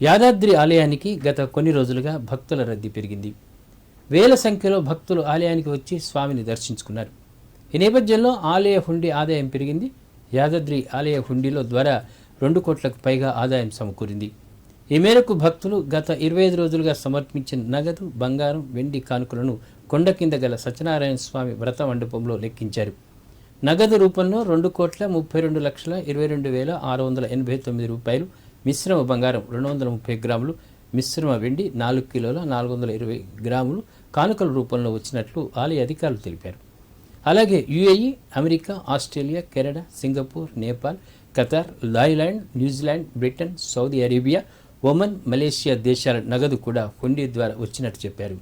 యాదాద్రి ఆలయానికి గత కొన్ని రోజులుగా భక్తుల రద్దీ పెరిగింది. వేల సంఖ్యలో భక్తులు ఆలయానికి వచ్చి స్వామిని దర్శించుకున్నారు. ఈ నేపథ్యంలో ఆలయ హుండీ ఆదాయం పెరిగింది. యాదాద్రి ఆలయ హుండీలో ద్వారా 2 కోట్లకు పైగా ఆదాయం సమకూరింది. ఈ మేరకు భక్తులు గత 25 రోజులుగా సమర్పించిన నగదు, బంగారం, వెండి కానుకలను కొండ కింద గల సత్యనారాయణ స్వామి వ్రత మండపంలో లెక్కించారు. నగదు రూపంలో 2,32,22,689 రూపాయలు, మిశ్రమ బంగారం 230 గ్రాములు, మిశ్రమ వెండి 4 కిలోల 420 గ్రాములు కానుకల రూపంలో వచ్చినట్లు ఆలయ అధికారులు తెలిపారు. అలాగే UAE, America, Australia, Canada, Singapore, Nepal, Qatar, Thailand, New Zealand, Britain, Saudi Arabia, Oman, Malaysia దేశాల నగదు కూడా హుండీ ద్వారా వచ్చినట్టు చెప్పారు.